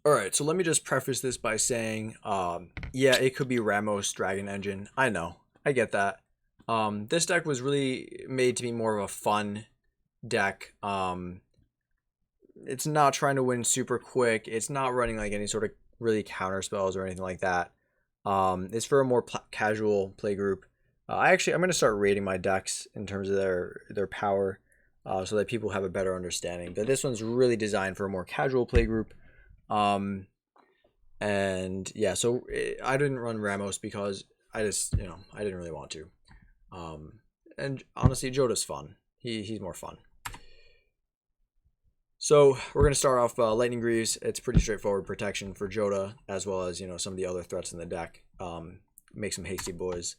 All right, so let me just preface this by saying, yeah, it could be Ramos Dragon Engine. I know, I get that. This deck was really made to be more of a fun deck. It's not trying to win super quick. It's not running like any sort of really counter spells or anything like that. It's for a more casual play group. I'm gonna start rating my decks in terms of their power, so that people have a better understanding. But this one's really designed for a more casual play group. Um, and yeah, so I didn't run Ramos because I just, I didn't really want to. And honestly, Jodah's fun. He's more fun. So we're gonna start off Lightning Greaves. It's pretty straightforward protection for Jodah, as well as some of the other threats in the deck. Make some hasty boys.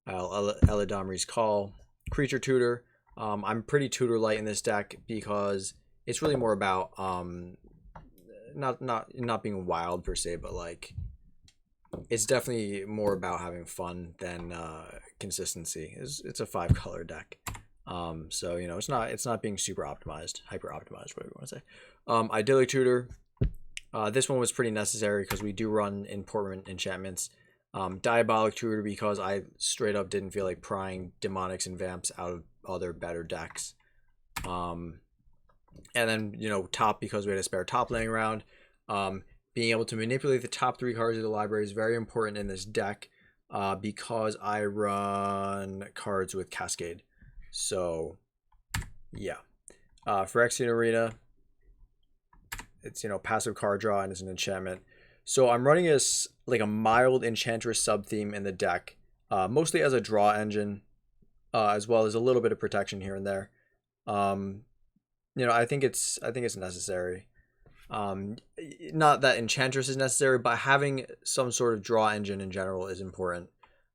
Eladamri's Call, Creature Tutor. I'm pretty tutor light in this deck because it's really more about not being wild per se, but like it's definitely more about having fun than consistency. It's a 5-color deck. So it's not being super optimized, hyper optimized, whatever you want to say. Idyllic Tutor. This one was pretty necessary because we do run important enchantments. Diabolic Tutor because I straight up didn't feel like prying demonics and vamps out of other better decks. And then top because we had a spare top laying around. Being able to manipulate the top 3 cards of the library is very important in this deck because I run cards with Cascade. So yeah, Phyrexian Arena, it's passive card draw and it's an enchantment. So I'm running like a mild Enchantress sub theme in the deck, mostly as a draw engine, as well as a little bit of protection here and there. I think it's necessary. Not that Enchantress is necessary, but having some sort of draw engine in general is important.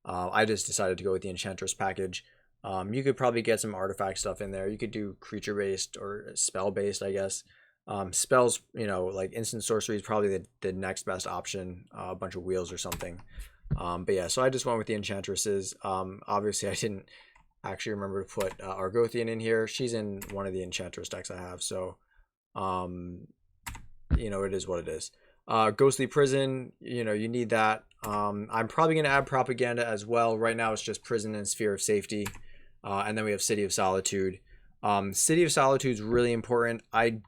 I just decided to go with the Enchantress package. You could probably get some artifact stuff in there. You could do creature based or spell based, I guess. Spells, like instant sorcery is probably the next best option. A bunch of wheels or something. But yeah, so I just went with the Enchantresses. Obviously, I didn't actually remember to put Argothian in here. She's in one of the Enchantress decks I have, so it is what it is. Ghostly Prison, you need that. I'm probably going to add Propaganda as well. Right now it's just Prison and Sphere of Safety. And then we have City of Solitude. City of Solitude is really important. I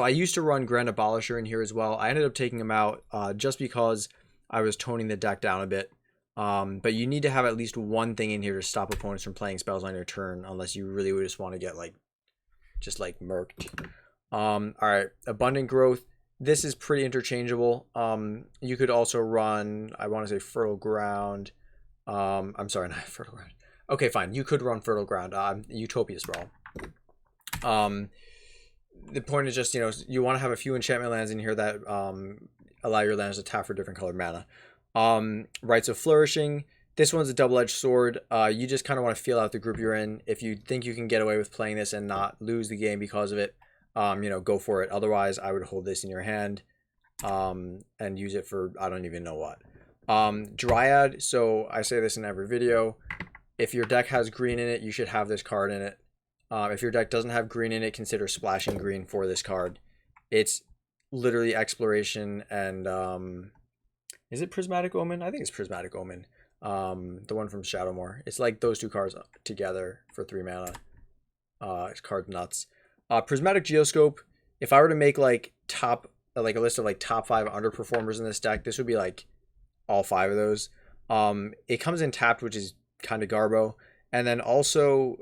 used to run Grand Abolisher in here as well. I ended up taking him out just because I was toning the deck down a bit. But you need to have at least one thing in here to stop opponents from playing spells on your turn, unless you really would just want to get just murked. All right, Abundant Growth. This is pretty interchangeable. You could also run, I want to say Fertile Ground. I'm sorry, not Fertile Ground. Okay, fine. You could run Fertile Ground. Utopia Sprawl. The point is just, you want to have a few enchantment lands in here that allow your lands to tap for different color mana. Rites of Flourishing. This one's a double-edged sword. You just kind of want to feel out the group you're in. If you think you can get away with playing this and not lose the game because of it, go for it. Otherwise, I would hold this in your hand and use it for I don't even know what. Dryad. So I say this in every video. If your deck has green in it, you should have this card in it. If your deck doesn't have green in it, consider splashing green for this card. It's literally Exploration and is it Prismatic Omen? I think it's Prismatic Omen. The one from Shadowmoor. It's like those two cards together for 3 mana. It's card nuts. Prismatic Geoscope. If I were to make a list of top 5 underperformers in this deck, this would be all 5 of those. It comes in tapped, which is kind of garbo, and then also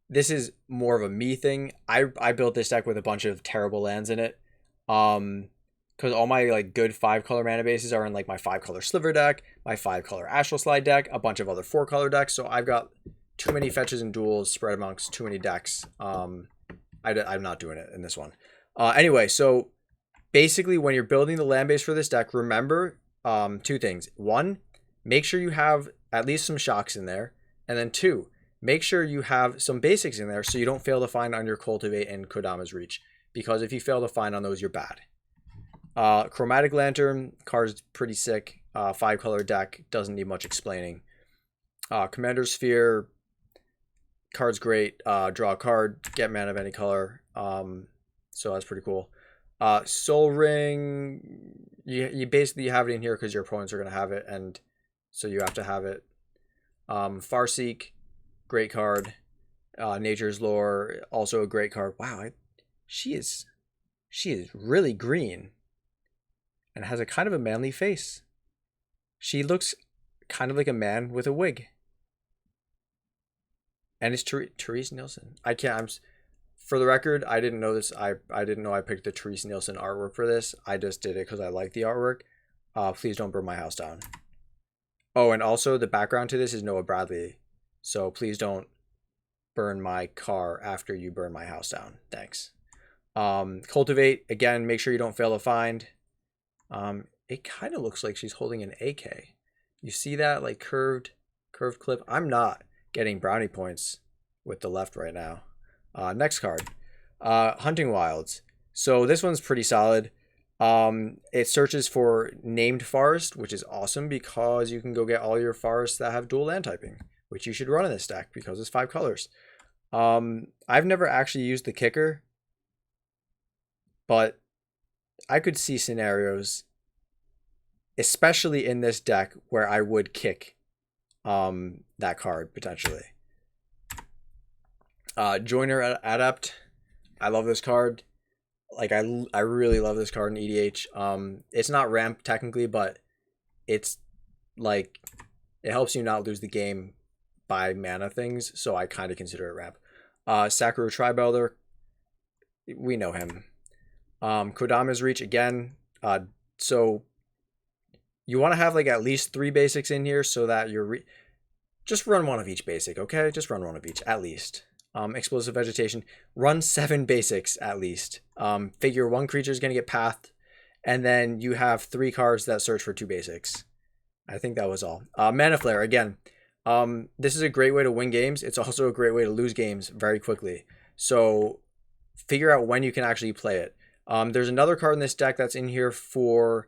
this is more of a me thing. I built this deck with a bunch of terrible lands in it, because all my good 5-color mana bases are in my 5-color Sliver deck, my 5-color Astral Slide deck, a bunch of other 4-color decks. So I've got too many fetches and duels spread amongst too many decks. I'm not doing it in this one. Anyway, so basically when you're building the land base for this deck, remember 2 things. 1, make sure you have at least some shocks in there. And then 2, make sure you have some basics in there so you don't fail to find on your Cultivate and Kodama's Reach. Because if you fail to find on those, you're bad. Chromatic Lantern, card's pretty sick. 5-color deck, doesn't need much explaining. Commander Sphere, Card's great. Draw a card, get mana of any color. So that's pretty cool. Soul Ring, you basically have it in here because your opponents are going to have it, and so you have to have it. Farseek, great card. Nature's Lore, also a great card. Wow, she is really green and has a kind of a manly face. She looks kind of like a man with a wig. And it's Therese Nielsen. For the record, I didn't know this. I didn't know I picked the Therese Nielsen artwork for this. I just did it because I like the artwork. Please don't burn my house down. Oh, and also the background to this is Noah Bradley. So please don't burn my car after you burn my house down. Thanks. Cultivate, again, make sure you don't fail to find. It kind of looks like she's holding an AK. You see that, like curved clip? I'm not getting brownie points with the left right now. Next card, Hunting Wilds. So this one's pretty solid. It searches for named forest, which is awesome because you can go get all your forests that have dual land typing, which you should run in this deck because it's 5 colors. I've never actually used the kicker, but I could see scenarios, especially in this deck, where I would kick that card potentially. Joiner Adept. I love this card. Like I really love this card in EDH. It's not ramp technically, but it's like it helps you not lose the game by mana things, so I kind of consider it ramp. Sakura Tribe-Elder, we know him. Kodama's Reach again. So you want to have like at least 3 basics in here so that you're just run one of each basic, okay? Just run one of each at least. Explosive Vegetation, run 7 basics at least. Figure 1 creature is going to get pathed, and then you have 3 cards that search for 2 basics. I think that was all. Mana Flare, again. This is a great way to win games. It's also a great way to lose games very quickly. So figure out when you can actually play it. There's another card in this deck that's in here for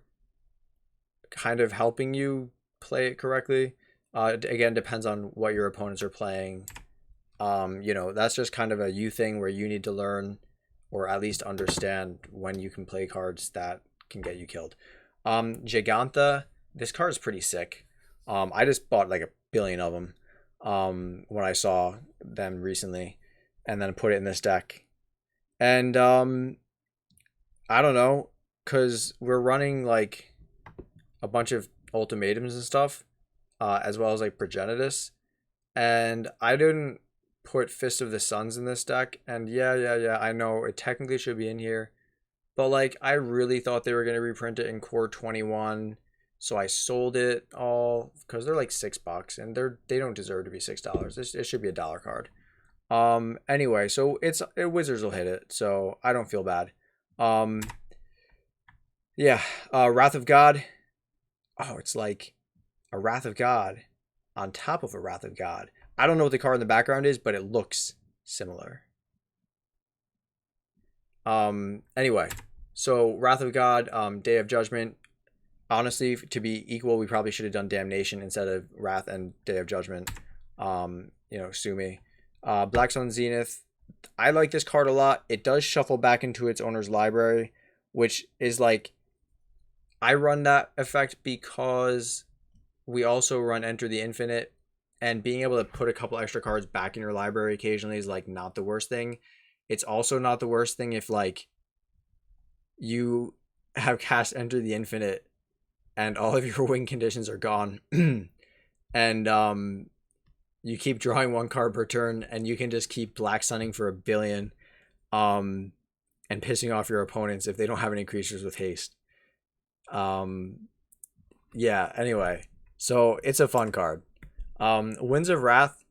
kind of helping you play it correctly. Again, depends on what your opponents are playing. That's just kind of a you thing where you need to learn or at least understand when you can play cards that can get you killed. Gigantha, this card is pretty sick. I just bought like 1 billion of them when I saw them recently, and then put it in this deck. And I don't know, because we're running like a bunch of ultimatums and stuff, as well as like Progenitus, and I didn't put Fist of the Suns in this deck, and yeah, I know it technically should be in here, but like I really thought they were going to reprint it in Core 21, so I sold it all because they're like $6, and they don't deserve to be $6. It should be a $1 card. Anyway, so Wizards will hit it, so I don't feel bad. Wrath of God. Oh, it's like a Wrath of God on top of a Wrath of God. I don't know what the card in the background is, but it looks similar. Anyway, so Wrath of God, Day of Judgment. Honestly, to be equal, we probably should have done Damnation instead of Wrath and Day of Judgment. Sue me. Black Sun Zenith. I like this card a lot. It does shuffle back into its owner's library, which is like, I run that effect because we also run Enter the Infinite, and being able to put a couple extra cards back in your library occasionally is like not the worst thing. It's also not the worst thing if like you have cast Enter the Infinite and all of your win conditions are gone and you keep drawing 1 card per turn, and you can just keep black sunning for 1 billion and pissing off your opponents if they don't have any creatures with haste. Anyway, so it's a fun card. Winds of Wrath,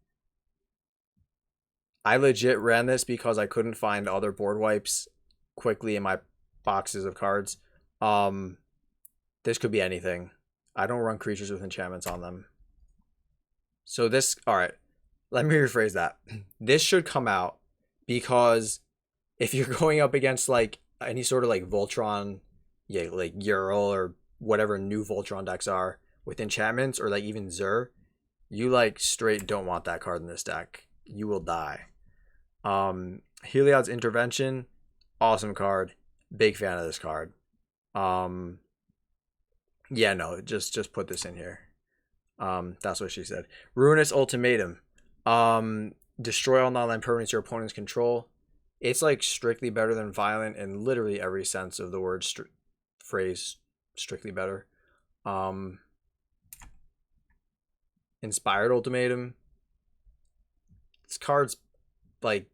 I legit ran this because I couldn't find other board wipes quickly in my boxes of cards. This could be anything. I don't run creatures with enchantments on them. So this, alright, let me rephrase that. This should come out because if you're going up against like any sort of like Voltron, like Ural or whatever new Voltron decks are with enchantments, or like even Zur, you like straight don't want that card in this deck. You will die. Heliod's Intervention, awesome card. Big fan of this card. Yeah, no, just put this in here. That's what she said. Ruinous Ultimatum. Destroy all non-land permanents your opponents control. It's like strictly better than violent in literally every sense of the word phrase. Strictly better. Inspired Ultimatum. This card's like,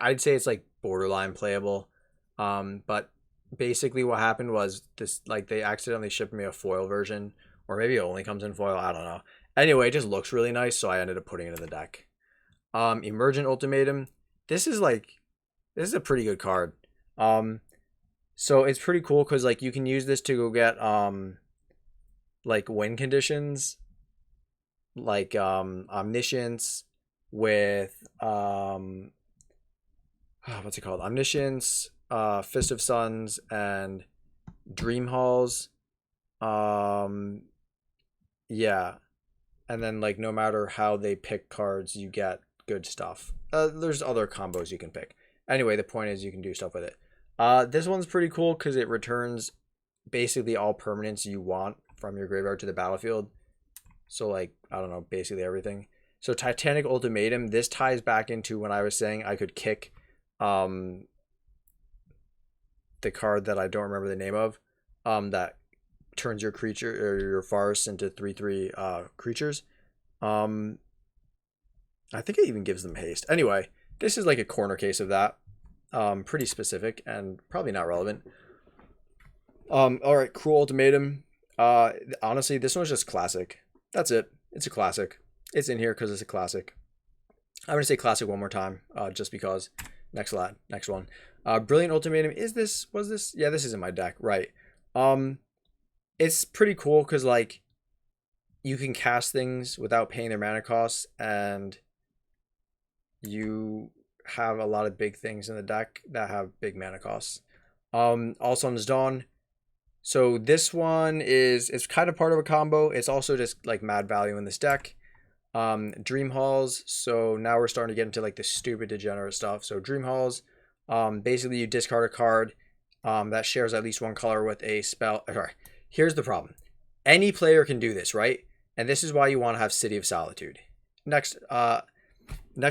I'd say it's like borderline playable. But basically what happened was this, like, they accidentally shipped me a foil version, or maybe it only comes in foil, I don't know. Anyway, it just looks really nice, so I ended up putting it in the deck. Emergent Ultimatum. This is a pretty good card. So it's pretty cool because like you can use this to go get like win conditions, like Omniscience with what's it called? Omniscience, Fist of Suns, and Dream Halls. Yeah. And then like no matter how they pick cards, you get good stuff. There's other combos you can pick. Anyway, the point is you can do stuff with it. This one's pretty cool because it returns basically all permanents you want from your graveyard to the battlefield. So like, I don't know, basically everything. So Titanic Ultimatum, this ties back into when I was saying I could kick the card that I don't remember the name of, that turns your creature or your forest into 3/3 creatures. I think it even gives them haste. Anyway, this is like a corner case of that. Pretty specific and probably not relevant. All right, Cruel Ultimatum. Honestly, this one's just classic. That's it. It's a classic. It's in here because it's a classic. I'm gonna say classic one more time, just because. Next one. Brilliant Ultimatum. Was this? Yeah, this is in my deck, right? It's pretty cool because like you can cast things without paying their mana costs, and you have a lot of big things in the deck that have big mana costs. All Sun's Dawn. So this one it's kind of part of a combo. It's also just like mad value in this deck. Dream Halls. So now we're starting to get into like the stupid degenerate stuff. So Dream Halls, basically you discard a card that shares at least one color with a spell. Sorry, here's the problem. Any player can do this, right? And this is why you want to have City of Solitude. Next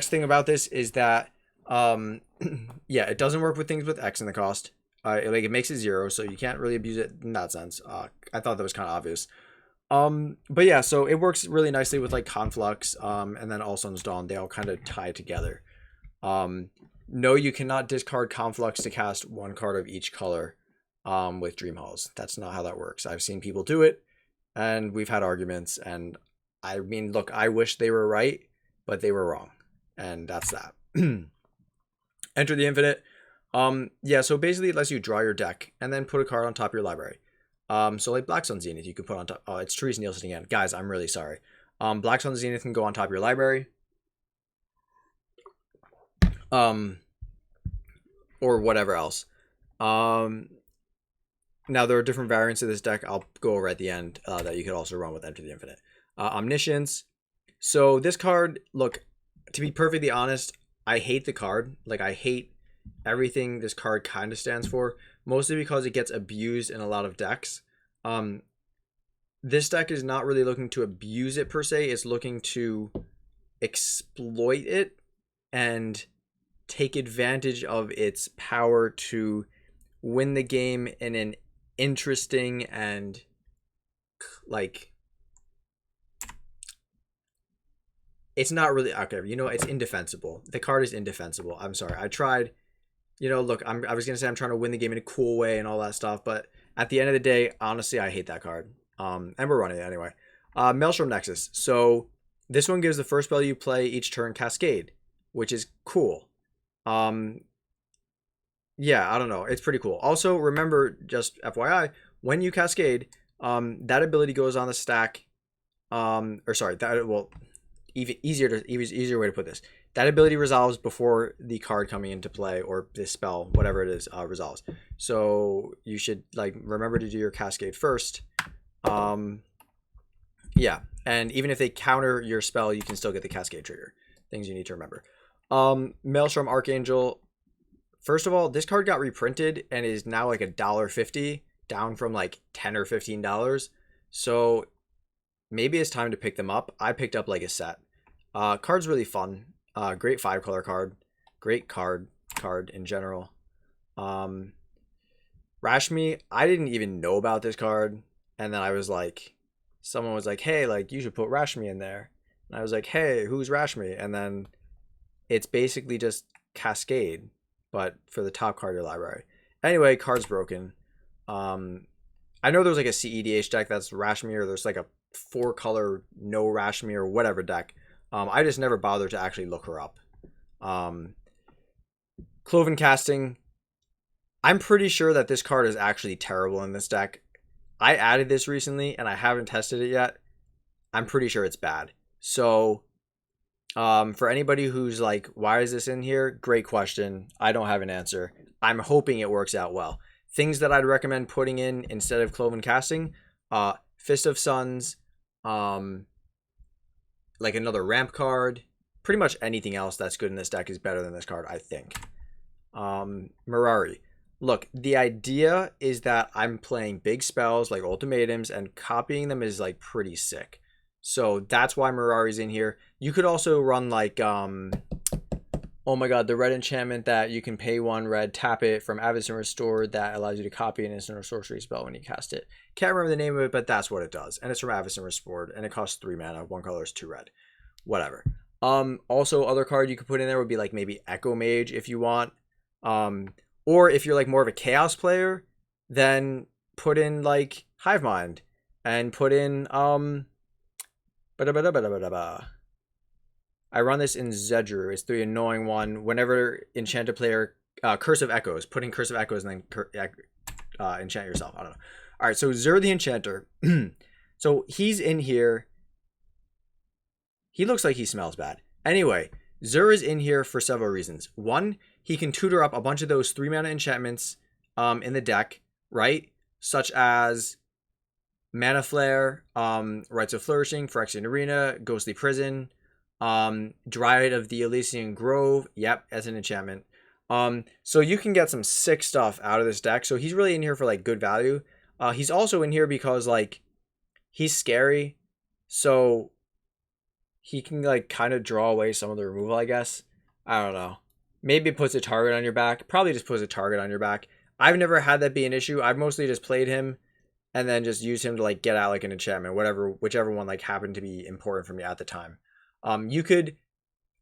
thing about this is that yeah, it doesn't work with things with X in the cost. It makes it 0, so you can't really abuse it in that sense. I thought that was kind of obvious. But yeah, so it works really nicely with like Conflux, and then All Sun's Dawn. They all kind of tie together. No, you cannot discard Conflux to cast one card of each color with Dream Halls. That's not how that works. I've seen people do it, and we've had arguments. And I mean, look, I wish they were right, but they were wrong, and that's that. Enter the Infinite. Yeah, so basically it lets you draw your deck and then put a card on top of your library. So like Black Sun Zenith, you could put on top. Oh, it's Therese Nielsen again. Guys, I'm really sorry. Black Sun Zenith can go on top of your library. Or whatever else. Now there are different variants of this deck. I'll go over at the end that you could also run with Enter the Infinite. Omniscience. So this card, look, to be perfectly honest, I hate the card. Like, I hate everything this card kind of stands for, mostly because it gets abused in a lot of decks. This deck is not really looking to abuse it per se. It's looking to exploit it and take advantage of its power to win the game in an interesting and like, it's not really okay. It's indefensible. The card is indefensible. I'm sorry. I tried. Look, I was gonna say I'm trying to win the game in a cool way and all that stuff, but at the end of the day, honestly, I hate that card. And we're running it anyway. Maelstrom Nexus. So this one gives the first spell you play each turn Cascade, which is cool. Yeah, I don't know. It's pretty cool. Also, remember, just FYI, when you Cascade, that ability goes on the stack. Easier way to put this. That ability resolves before the card coming into play, or this spell, whatever it is, resolves. So you should remember to do your Cascade first. Yeah, and even if they counter your spell, you can still get the Cascade trigger. things you need to remember. Maelstrom Archangel. First of all, this card got reprinted and is now like $1.50, down from like $10 or $15. So maybe it's time to pick them up. I picked up like a set. Card's really fun. Great 5-color card. Great card in general. Rashmi, I didn't even know about this card. And then I was like, someone was like, hey, like you should put Rashmi in there. And I was like, hey, who's Rashmi? And then it's basically just Cascade, but for the top card of your library. Anyway, card's broken. I know there's like a CEDH deck that's Rashmi, or there's like a 4-color no Rashmi or whatever deck. I just never bothered to actually look her up. Cloven Casting. I'm pretty sure that this card is actually terrible in this deck. I added this recently and I haven't tested it yet. I'm pretty sure it's bad. So for anybody who's like, why is this in here? Great question. I don't have an answer. I'm hoping it works out well. Things that I'd recommend putting in instead of Cloven Casting, Fist of Suns, like another ramp card. Pretty much anything else that's good in this deck is better than this card, I think. Mirari. Look, the idea is that I'm playing big spells like Ultimatums, and copying them is like pretty sick. So that's why Mirari's in here. You could also run like, oh my god, the red enchantment that you can pay 1 red, tap it from Avacyn Restored, that allows you to copy an instant or sorcery spell when you cast it. Can't remember the name of it, but that's what it does. And it's from Avacyn Restored, and it costs 3 mana. 1 color is 2 red. Whatever. Also, other card you could put in there would be like maybe Echo Mage if you want. Or if you're like more of a chaos player, then put in like Hive Mind and put in I run this in Zedru. It's the annoying one. Whenever enchanted player Curse of Echoes, put in Curse of Echoes and then enchant yourself. I don't know. All right, so Zur the Enchanter. So he's in here. He looks like he smells bad. Anyway, Zur is in here for several reasons. One, he can tutor up a bunch of those 3-mana enchantments in the deck, right? Such as Mana Flare, Rites of Flourishing, Phyrexian Arena, Ghostly Prison, Dryad of the Elysian Grove. Yep, as an enchantment. So you can get some sick stuff out of this deck. So he's really in here for like good value. He's also in here because like he's scary. So he can like kind of draw away some of the removal, I guess. I don't know. Maybe it puts a target on your back. Probably just puts a target on your back. I've never had that be an issue. I've mostly just played him and then just used him to like get out like an enchantment, whichever one like happened to be important for me at the time. You could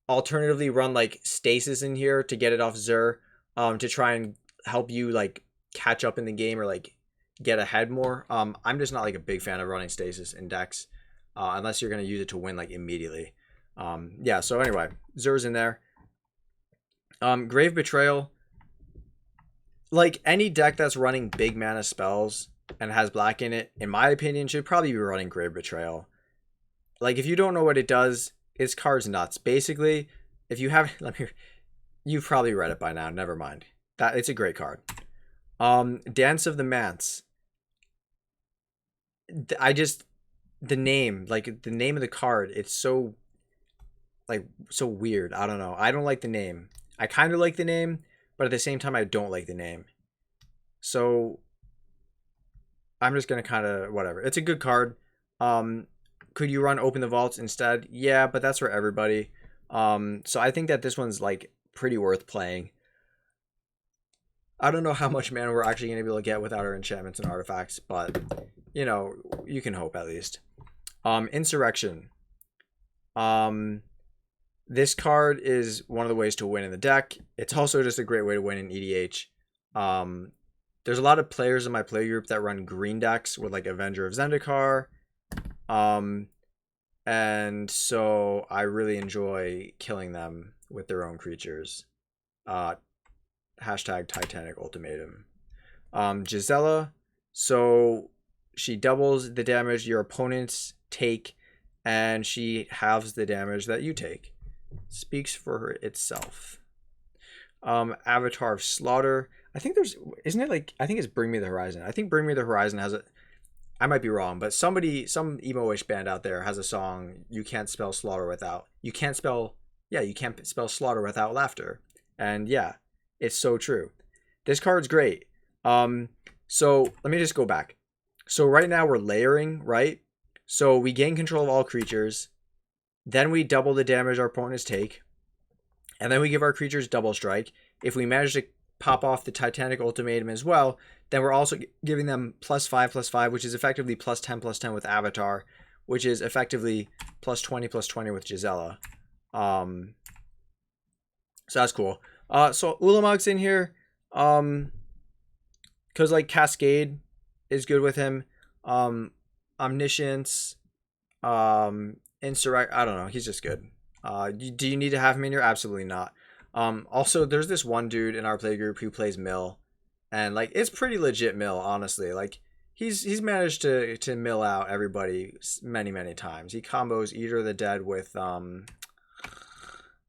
alternatively run like Stasis in here to get it off Zur, to try and help you like catch up in the game or like get ahead more. I'm just not like a big fan of running Stasis in decks, unless you're going to use it to win like immediately. Yeah, so anyway, Zur's in there. Grave Betrayal. Like any deck that's running big mana spells and has black in it, in my opinion, should probably be running Grave Betrayal. Like if you don't know what it does, its card's nuts. Basically, if you haven't, you've probably read it by now. Never mind. It's a great card. Dance of the Manse. The name of the card, it's so weird. I don't know. I don't like the name. I kind of like the name, but at the same time, I don't like the name. So I'm just going to kind of, whatever. It's a good card. Could you run Open the Vaults instead? Yeah, but that's for everybody. So I think that this one's like pretty worth playing. I don't know how much mana we're actually going to be able to get without our enchantments and artifacts, but you know, you can hope at least. Insurrection. This card is one of the ways to win in the deck. It's also just a great way to win in EDH. There's a lot of players in my play group that run green decks with like Avenger of Zendikar. And so I really enjoy killing them with their own creatures. Hashtag Titanic Ultimatum. Gisela. So she doubles the damage your opponents take, and she halves the damage that you take. Speaks for her itself. Avatar of Slaughter. I think I think it's Bring Me the Horizon. I think Bring Me the Horizon has I might be wrong, but some emo-ish band out there has a song, You can't spell Yeah, you can't spell slaughter without laughter. And yeah, it's so true. This card's great. So let me just go back. So right now we're layering, right? So we gain control of all creatures. Then we double the damage our opponents take. And then we give our creatures double strike. If we manage to pop off the Titanic Ultimatum as well, then we're also giving them +5/+5, which is effectively +10/+10 with Avatar, which is effectively +20/+20 with Gisela. So that's cool. So Ulamog's in here, because like Cascade is good with him. Omniscience, Insurrect. I don't know. He's just good. Do you need to have him in here? Absolutely not. Also, there's this one dude in our playgroup who plays Mill, and like it's pretty legit Mill, honestly. Like he's managed to mill out everybody many times. He combos Eater of the Dead with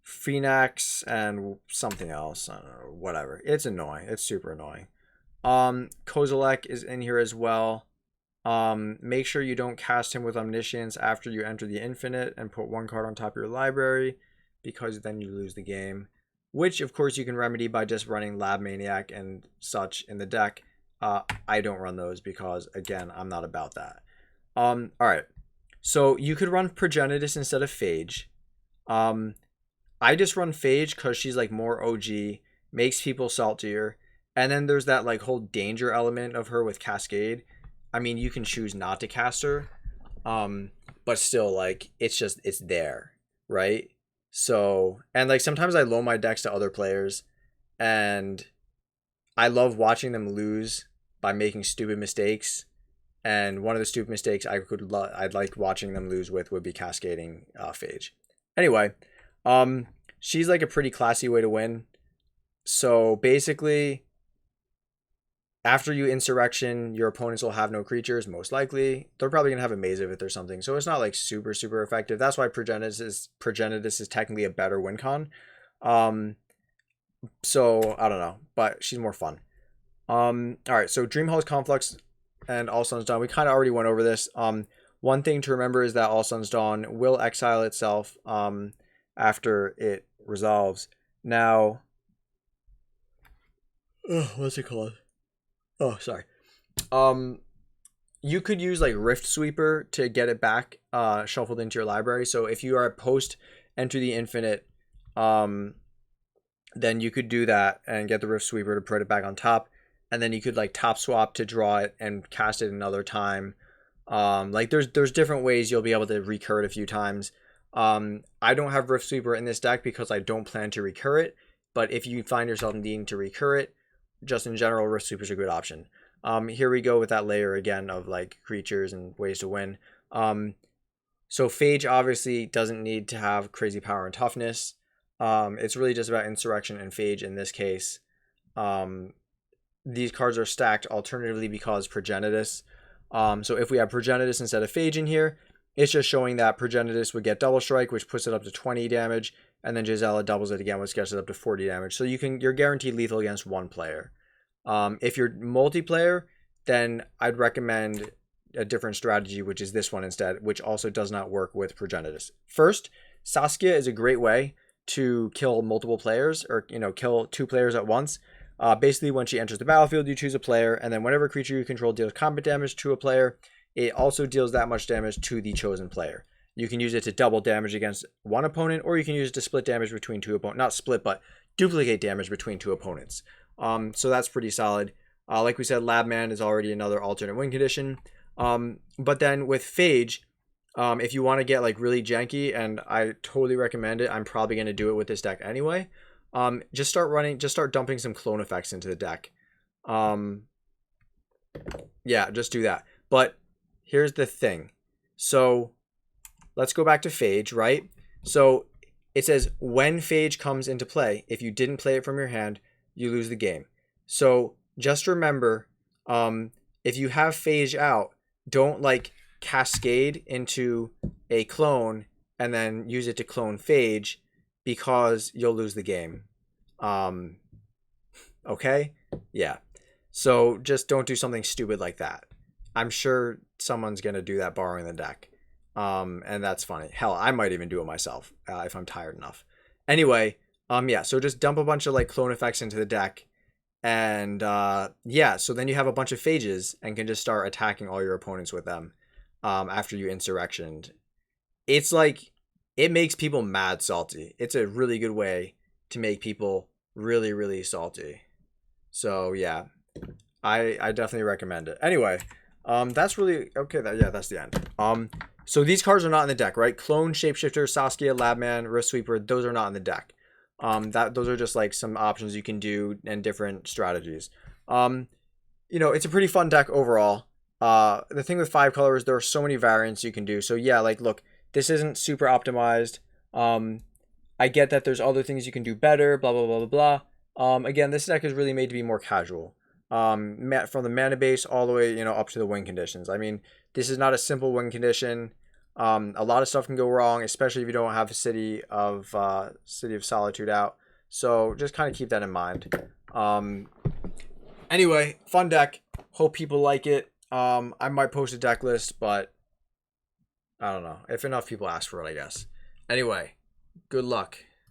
Phoenix and something else. I don't know, whatever. It's annoying. It's super annoying. Kozilek is in here as well. Make sure you don't cast him with Omniscience after you enter the Infinite and put one card on top of your library, because then you lose the game. Which, of course, you can remedy by just running Lab Maniac and such in the deck. I don't run those because, again, I'm not about that. Alright. So you could run Progenitus instead of Phage. I just run Phage because she's like more OG, makes people saltier. And then there's that like whole danger element of her with Cascade. I mean, you can choose not to cast her, but still, like, it's there, right? So, and like sometimes I loan my decks to other players, and I love watching them lose by making stupid mistakes. And one of the stupid mistakes I'd like watching them lose with would be cascading Phage. Anyway, she's like a pretty classy way to win. So basically, after you Insurrection, your opponents will have no creatures, most likely. They're probably going to have a Maze of it or something. So it's not like super effective. That's why Progenitus is technically a better win con. So I don't know, but she's more fun. Alright, so Dreamhall's Conflux and All Sun's Dawn. We kind of already went over this. One thing to remember is that All Sun's Dawn will exile itself after it resolves. Now, what's it called? Oh, sorry. You could use like Rift Sweeper to get it back shuffled into your library. So if you are post Enter the Infinite, then you could do that and get the Rift Sweeper to put it back on top. And then you could like top swap to draw it and cast it another time. Like there's different ways you'll be able to recur it a few times. I don't have Rift Sweeper in this deck because I don't plan to recur it. But if you find yourself needing to recur it, just in general, Rift Sweeper is a good option. Here we go with that layer again of like creatures and ways to win. So Phage obviously doesn't need to have crazy power and toughness. It's really just about Insurrection and Phage in this case. These cards are stacked alternatively because Progenitus. So if we have Progenitus instead of Phage in here, it's just showing that Progenitus would get Double Strike, which puts it up to 20 damage, and then Gisela doubles it again, which gets it up to 40 damage. So you're guaranteed lethal against one player. If you're multiplayer, then I'd recommend a different strategy, which is this one instead, which also does not work with Progenitus. First, Saskia is a great way to kill multiple players, or kill two players at once. Basically, when she enters the battlefield, you choose a player, and then whenever creature you control deals combat damage to a player, it also deals that much damage to the chosen player. You can use it to double damage against one opponent, or you can use it to split damage between two opponents. Not split, but duplicate damage between two opponents. So that's pretty solid. Like we said, Labman is already another alternate win condition. But then with Phage, if you want to get like really janky, and I totally recommend it, I'm probably going to do it with this deck anyway. Just start dumping some clone effects into the deck. Yeah, just do that. But here's the thing. So let's go back to Phage, right? So it says when Phage comes into play, if you didn't play it from your hand, you lose the game. So just remember, if you have Phage out, don't like cascade into a clone and then use it to clone Phage, because you'll lose the game. Okay? Yeah. So just don't do something stupid like that. I'm sure someone's going to do that borrowing the deck. And that's funny. Hell, I might even do it myself if I'm tired enough. Anyway, yeah, so just dump a bunch of like clone effects into the deck. And yeah, so then you have a bunch of phages and can just start attacking all your opponents with them after you insurrectioned. It's like, it makes people mad salty. It's a really good way to make people really, really salty. So yeah, I definitely recommend it. Anyway, that's really okay. Yeah, that's the end. So these cards are not in the deck, right? Clone, Shapeshifter, Saskia, Labman, Rift Sweeper. Those are not in the deck. Those are just like some options you can do and different strategies. It's a pretty fun deck overall. The thing with 5 colors, there are so many variants you can do. So yeah, like look, this isn't super optimized. I get that there's other things you can do better. Blah blah blah blah blah. Again, this deck is really made to be more casual. From the mana base all the way, up to the win conditions. I mean, this is not a simple win condition. A lot of stuff can go wrong, especially if you don't have City of Solitude out. So just kind of keep that in mind. Anyway, fun deck. Hope people like it. I might post a deck list, but I don't know. If enough people ask for it, I guess. Anyway, good luck.